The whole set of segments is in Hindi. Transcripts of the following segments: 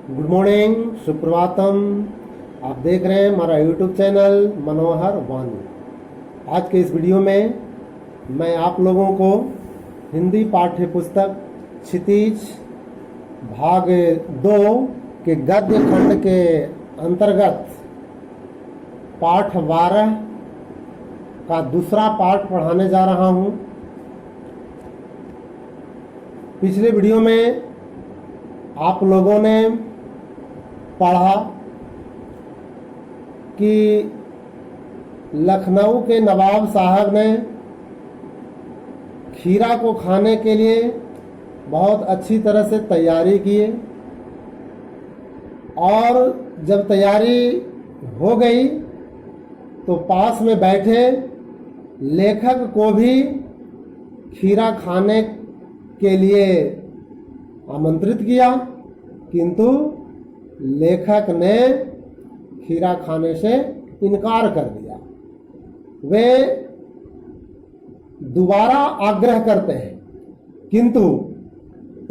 Good morning, Suprabhatam. आप देख रहे हैं हमारा यूट्यूब चैनल मनोहर वाणी। आज के इस वीडियो में मैं आप लोगों को हिंदी पाठ्य पुस्तक क्षितिज भाग 2 के गद्य खंड के अंतर्गत पाठ 12 का दूसरा पाठ पढ़ाने जा रहा हूँ। पिछले वीडियो में आप लोगों ने पढ़ा कि लखनऊ के नवाब साहब ने खीरा को खाने के लिए बहुत अच्छी तरह से तैयारी की और जब तैयारी हो गई तो पास में बैठे लेखक को भी खीरा खाने के लिए आमंत्रित किया, किंतु लेखक ने खीरा खाने से इनकार कर दिया। वे दोबारा आग्रह करते हैं, किंतु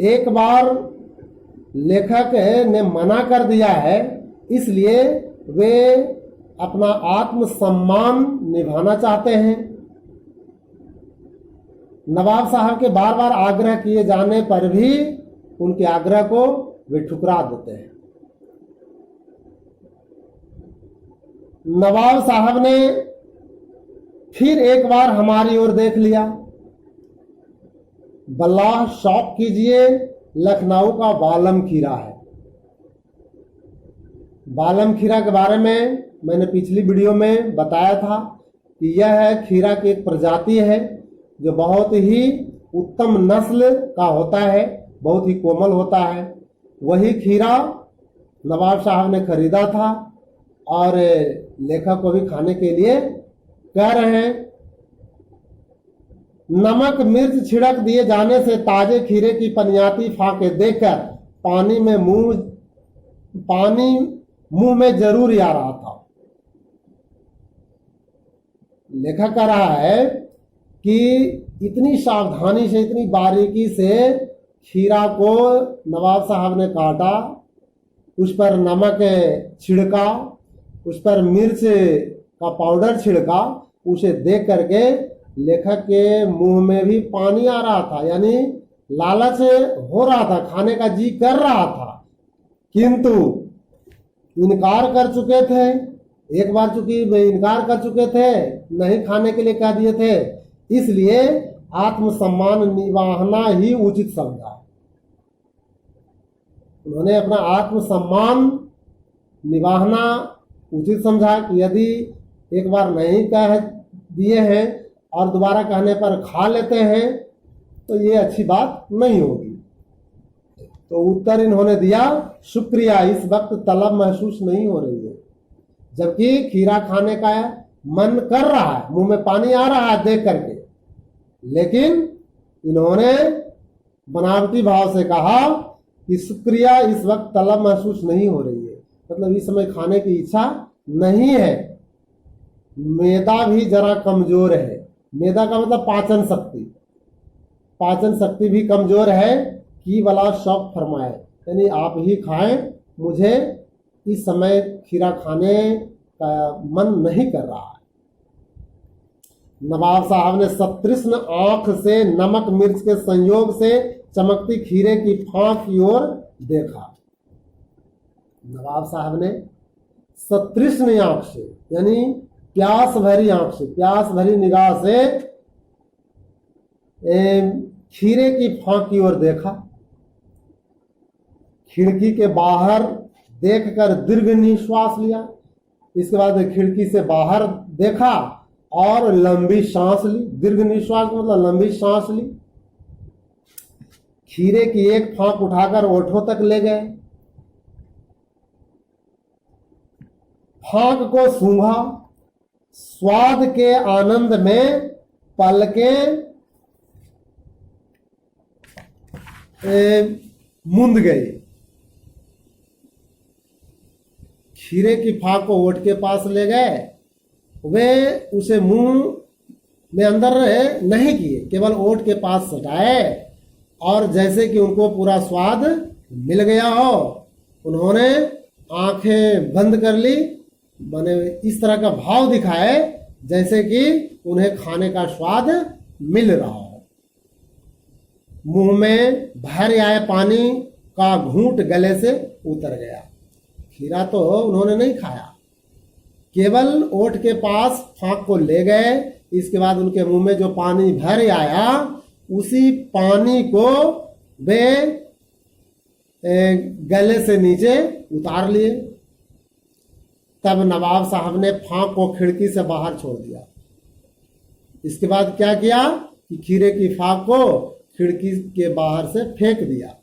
एक बार लेखक ने मना कर दिया है, इसलिए वे अपना आत्मसम्मान निभाना चाहते हैं। नवाब साहब के बार बार आग्रह किए जाने पर भी उनके आग्रह को वे ठुकरा देते हैं। नवाब साहब ने फिर एक बार हमारी ओर देख लिया। बल्लाह शौक कीजिए, लखनऊ का बालम खीरा है। बालम खीरा के बारे में मैंने पिछली वीडियो में बताया था कि यह खीरा की एक प्रजाति है जो बहुत ही उत्तम नस्ल का होता है, बहुत ही कोमल होता है। वही खीरा नवाब साहब ने खरीदा था और लेखक को भी खाने के लिए कह रहे हैं। नमक मिर्च छिड़क दिए जाने से ताजे खीरे की पनियाती फाके देखकर पानी मुंह में जरूर आ रहा था। लेखक कह रहा है कि इतनी सावधानी से, इतनी बारीकी से खीरा को नवाब साहब ने काटा, उस पर नमक छिड़का, उस पर मिर्च का पाउडर छिड़का। उसे देख करके लेखक के मुंह में भी पानी आ रहा था, यानी लालच हो रहा था, खाने का जी कर रहा था, किंतु इनकार कर चुके थे। एक बार चूंकि वे इनकार कर चुके थे, नहीं खाने के लिए कह दिए थे, इसलिए आत्मसम्मान निभाना ही उचित समझा। उन्होंने अपना आत्मसम्मान निभाना उचित समझा कि यदि एक बार नहीं कह दिए हैं और दोबारा कहने पर खा लेते हैं तो ये अच्छी बात नहीं होगी। तो उत्तर इन्होंने दिया, शुक्रिया, इस वक्त तलब महसूस नहीं हो रही है। जबकि खीरा खाने का मन कर रहा है, मुंह में पानी आ रहा है देख करके, लेकिन इन्होंने बनावटी भाव से कहा कि शुक्रिया, इस वक्त तलब महसूस नहीं हो रही है, मतलब इस समय खाने की इच्छा नहीं है। मैदा भी जरा कमजोर है। मैदा का मतलब पाचन शक्ति, पाचन शक्ति भी कमजोर है कि वाला शौक फरमाए, यानी आप ही खाएं, मुझे इस समय खीरा खाने का मन नहीं कर रहा है। नवाब साहब ने सतृष्ण आंख से नमक मिर्च के संयोग से चमकती खीरे की फांक की ओर देखा। नवाब साहब ने सतृष्ण आंख से, यानी प्यास भरी आंख से, प्यास भरी निगाह से खीरे की फांक की ओर देखा। खिड़की के बाहर देखकर दीर्घ निश्वास लिया। इसके बाद खिड़की से बाहर देखा और लंबी सांस ली। दीर्घ निश्वास मतलब लंबी सांस ली। खीरे की एक फांक उठाकर ओठों तक ले गए। फांक को सूंघा, स्वाद के आनंद में पलकें मूंद गई। खीरे की फांक को ओठ के पास ले गए। वे उसे मुंह में अंदर नहीं किए, केवल ओठ के पास सटाए और जैसे कि उनको पूरा स्वाद मिल गया हो, उन्होंने आंखें बंद कर ली, माने इस तरह का भाव दिखाए जैसे कि उन्हें खाने का स्वाद मिल रहा हो। मुंह में भर आए पानी का घूंट गले से उतर गया। खीरा तो उन्होंने नहीं खाया, केवल ओठ के पास फांक को ले गए। इसके बाद उनके मुंह में जो पानी भर आया उसी पानी को वे गले से नीचे उतार लिए। तब नवाब साहब ने फांक को खिड़की से बाहर छोड़ दिया। इसके बाद क्या किया कि खीरे की फांक को खिड़की के बाहर से फेंक दिया।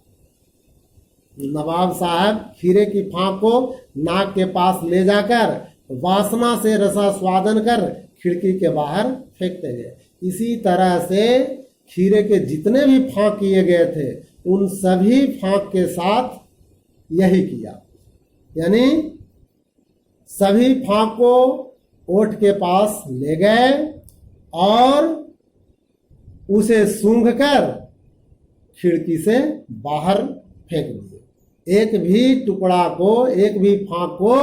नवाब साहब खीरे की फांक को नाक के पास ले जाकर वासना से रसास्वादन कर खिड़की के बाहर फेंकते गए। इसी तरह से खीरे के जितने भी फांक किए गए थे उन सभी फांक के साथ यही किया, यानी सभी फांक को ओठ के पास ले गए और उसे सूंघकर खिड़की से बाहर फेंक दिए। एक भी टुकड़ा को, एक भी फांक को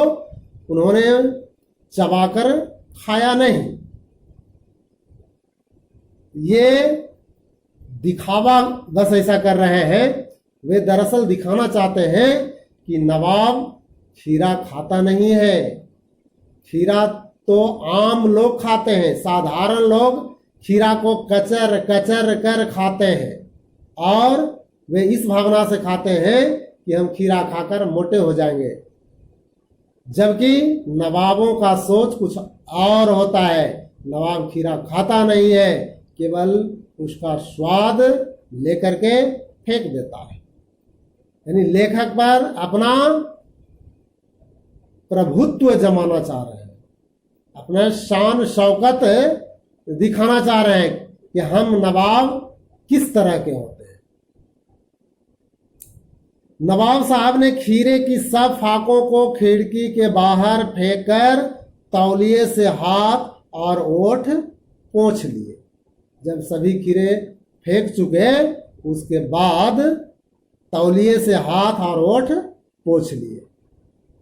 उन्होंने चबाकर खाया नहीं। ये दिखावा बस ऐसा कर रहे हैं। वे दरअसल दिखाना चाहते हैं कि नवाब खीरा खाता नहीं है। खीरा तो आम लोग खाते हैं, साधारण लोग खीरा को कचर कचर कर खाते हैं और वे इस भावना से खाते हैं कि हम खीरा खाकर मोटे हो जाएंगे, जबकि नवाबों का सोच कुछ और होता है। नवाब खीरा खाता नहीं है, केवल उसका स्वाद लेकर के फेंक देता है। यानी लेखक पर अपना प्रभुत्व जमाना चाह रहे हैं, अपना शान शौकत दिखाना चाह रहे हैं कि हम नवाब किस तरह के होते हैं। नवाब साहब ने खीरे की सब फाकों को खिड़की के बाहर फेंककर तौलिए से हाथ और ओठ पोंछ लिए। जब सभी खीरे फेंक चुके उसके बाद तौलिए से हाथ और ओठ पोंछ लिए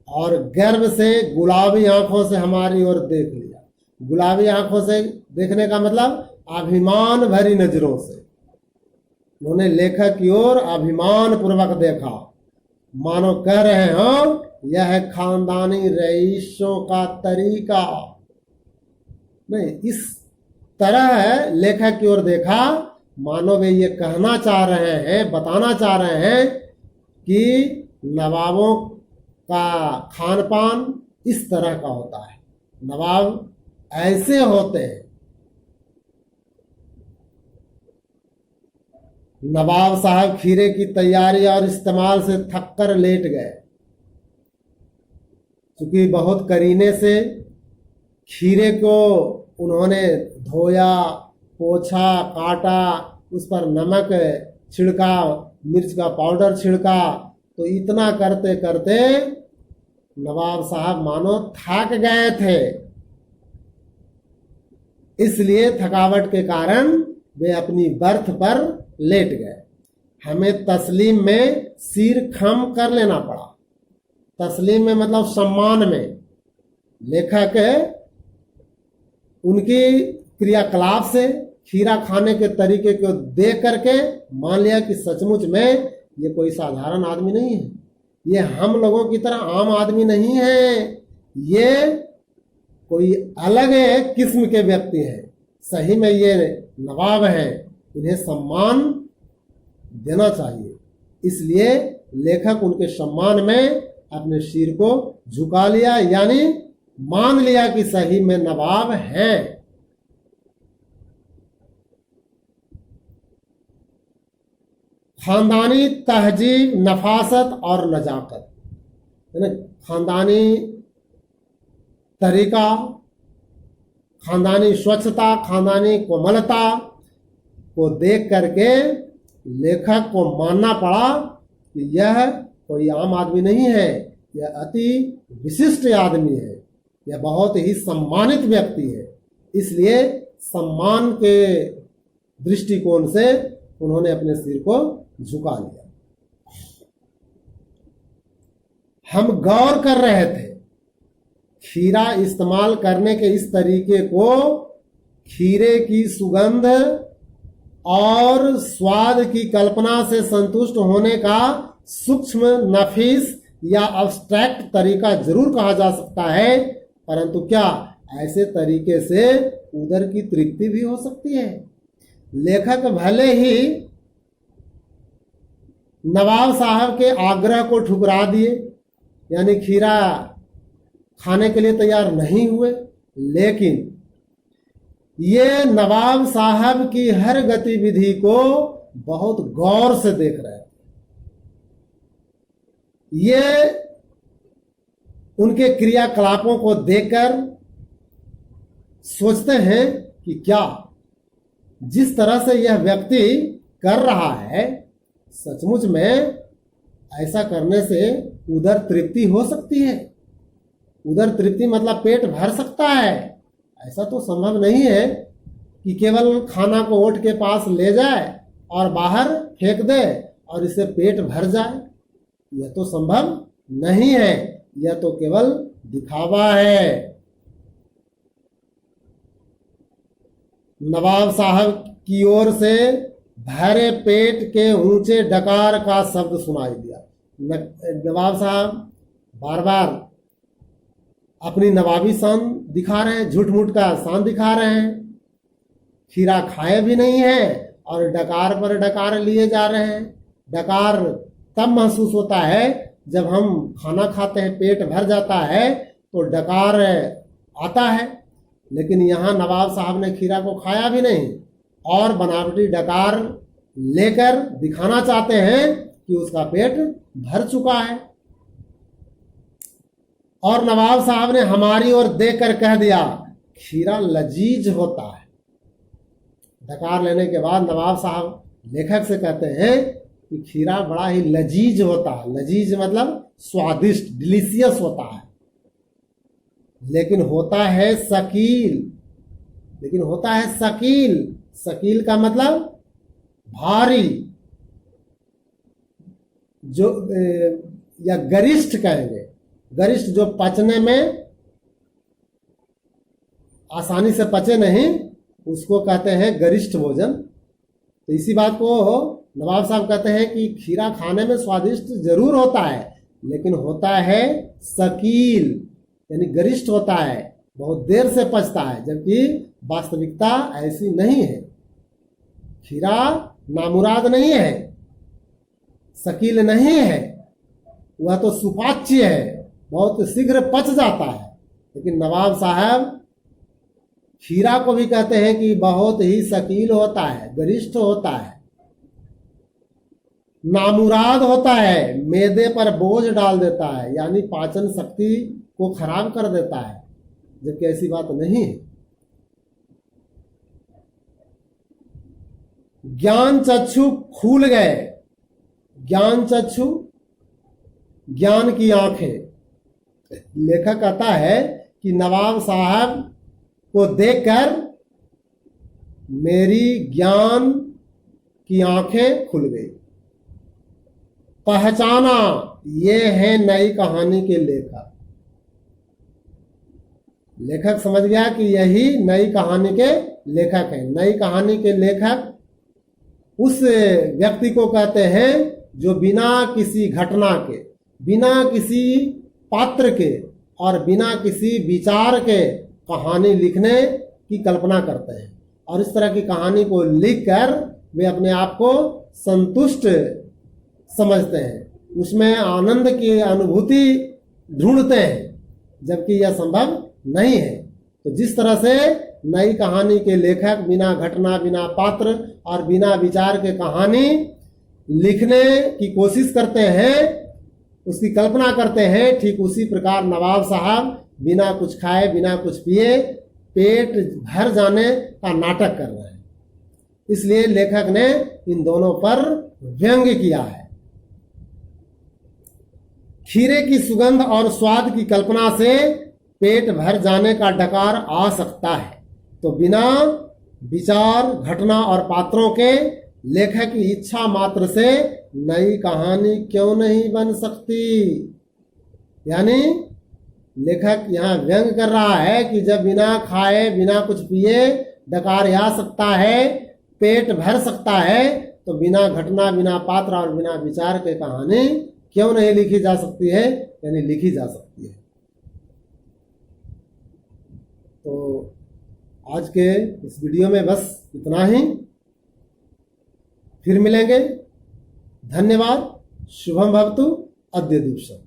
और गर्व से गुलाबी आंखों से हमारी ओर देख लिया। गुलाबी आंखों से देखने का मतलब अभिमान भरी नजरों से उन्होंने लेखक की ओर अभिमान पूर्वक देखा, मानो कह रहे हो यह खानदानी रईसों का तरीका नहीं। इस तरह लेखक की ओर देखा, मानो वे ये कहना चाह रहे हैं, बताना चाह रहे हैं कि नवाबों का खान पान इस तरह का होता है, नवाब ऐसे होते हैं। नवाब साहब खीरे की तैयारी और इस्तेमाल से थक कर लेट गए। क्योंकि बहुत करीने से खीरे को उन्होंने धोया, पोंछा, काटा, उस पर नमक छिड़का, मिर्च का पाउडर छिड़का, तो इतना करते करते नवाब साहब मानो थक गए थे। इसलिए थकावट के कारण वे अपनी बर्थ पर लेट गए। हमें तस्लीम में सिर खम कर लेना पड़ा। तस्लीम में मतलब सम्मान में। लेखक उनकी क्रियाकलाप से, खीरा खाने के तरीके को देख करके मान लिया कि सचमुच में ये कोई साधारण आदमी नहीं है, ये हम लोगों की तरह आम आदमी नहीं है, ये कोई अलग किस्म के व्यक्ति हैं। सही में ये नवाब हैं, इन्हें सम्मान देना चाहिए। इसलिए लेखक उनके सम्मान में अपने सिर को झुका लिया, यानी मान लिया कि सही में नवाब हैं। खानदानी तहजीब, नफासत और नजाकत, यानी खानदानी तरीका, खानदानी स्वच्छता, खानदानी कोमलता को देख करके लेखक को मानना पड़ा कि यह कोई आम आदमी नहीं है, यह अति विशिष्ट आदमी है, यह बहुत ही सम्मानित व्यक्ति है। इसलिए सम्मान के दृष्टिकोण से उन्होंने अपने सिर को झुका लिया। हम गौर कर रहे थे। खीरा इस्तेमाल करने के इस तरीके को खीरे की सुगंध और स्वाद की कल्पना से संतुष्ट होने का सूक्ष्म, नफीस या अब्स्ट्रैक्ट तरीका जरूर कहा जा सकता है, परंतु क्या ऐसे तरीके से उदर की तृप्ति भी हो सकती है? लेखक भले ही नवाब साहब के आग्रह को ठुकरा दिए, यानी खीरा खाने के लिए तैयार नहीं हुए, लेकिन ये नवाब साहब की हर गतिविधि को बहुत गौर से देख रहे थे। ये उनके क्रियाकलापों को देखकर सोचते हैं कि क्या जिस तरह से यह व्यक्ति कर रहा है, सचमुच में ऐसा करने से उदर तृप्ति हो सकती है? उदर तृप्ति मतलब पेट भर सकता है? ऐसा तो संभव नहीं है कि केवल खाना को ओठ के पास ले जाए और बाहर फेंक दे और इससे पेट भर जाए। यह तो संभव नहीं है, यह तो केवल दिखावा है। नवाब साहब की ओर से भरे पेट के ऊंचे डकार का शब्द सुनाई दिया। नवाब साहब बार बार अपनी नवाबी शान दिखा रहे हैं, झूठ मूठ का शान दिखा रहे हैं। खीरा खाए भी नहीं है और डकार पर डकार लिए जा रहे हैं। डकार तब महसूस होता है जब हम खाना खाते हैं, पेट भर जाता है तो डकार आता है, लेकिन यहाँ नवाब साहब ने खीरा को खाया भी नहीं और बनावटी डकार लेकर दिखाना चाहते हैं कि उसका पेट भर चुका है। और नवाब साहब ने हमारी ओर देखकर कह दिया, खीरा लजीज होता है। डकार लेने के बाद नवाब साहब लेखक से कहते हैं कि खीरा बड़ा ही लजीज होता है। लजीज मतलब स्वादिष्ट, डिलीशियस होता है, लेकिन होता है शकील। लेकिन होता है शकील। शकील का मतलब भारी, जो या गरिष्ठ कहेंगे। गरिष्ठ जो पचने में आसानी से पचे नहीं, उसको कहते हैं गरिष्ठ भोजन। तो इसी बात को नवाब साहब कहते हैं कि खीरा खाने में स्वादिष्ट जरूर होता है, लेकिन होता है शकील, यानी गरिष्ठ होता है, बहुत देर से पचता है, जबकि वास्तविकता ऐसी नहीं है। खीरा नामुराद नहीं है, शकील नहीं है, वह तो सुपाच्य है, बहुत शीघ्र पच जाता है। लेकिन नवाब साहब खीरा को भी कहते हैं कि बहुत ही शकील होता है, गरिष्ठ होता है, नामुराद होता है, मैदे पर बोझ डाल देता है, यानी पाचन शक्ति को खराब कर देता है, जबकि ऐसी बात नहीं है। ज्ञान चक्षु खुल गए। ज्ञान चक्षु, ज्ञान की आंखें। लेखक कहता है कि नवाब साहब को देखकर मेरी ज्ञान की आंखें खुल गई। पहचाना, ये है नई कहानी के लेखक। लेखक समझ गया कि यही नई कहानी के लेखक हैं। नई कहानी के लेखक उस व्यक्ति को कहते हैं जो बिना किसी घटना के, बिना किसी पात्र के और बिना किसी विचार के कहानी लिखने की कल्पना करते हैं, और इस तरह की कहानी को लिखकर वे अपने आप को संतुष्ट समझते हैं, उसमें आनंद की अनुभूति ढूंढते हैं, जबकि यह संभव नहीं है। तो जिस तरह से नई कहानी के लेखक बिना घटना, बिना पात्र और बिना विचार के कहानी लिखने की कोशिश करते हैं, उसकी कल्पना करते हैं, ठीक उसी प्रकार नवाब साहब बिना कुछ खाए, बिना कुछ पिए, पेट भर जाने का नाटक कर रहे हैं। इसलिए लेखक ने इन दोनों पर व्यंग्य किया है। खीरे की सुगंध और स्वाद की कल्पना से पेट भर जाने का डकार आ सकता है, तो बिना विचार, घटना और पात्रों के लेखक की इच्छा मात्र से नई कहानी क्यों नहीं बन सकती? यानी लेखक यहाँ व्यंग कर रहा है कि जब बिना खाए बिना कुछ पिए डकार आ सकता है, पेट भर सकता है, तो बिना घटना, बिना पात्र और बिना विचार के कहानी क्यों नहीं लिखी जा सकती है, यानी लिखी जा सकती है। तो आज के इस वीडियो में बस इतना ही। फिर मिलेंगे। धन्यवाद। शुभम भवतु। अद्य दिवसम्।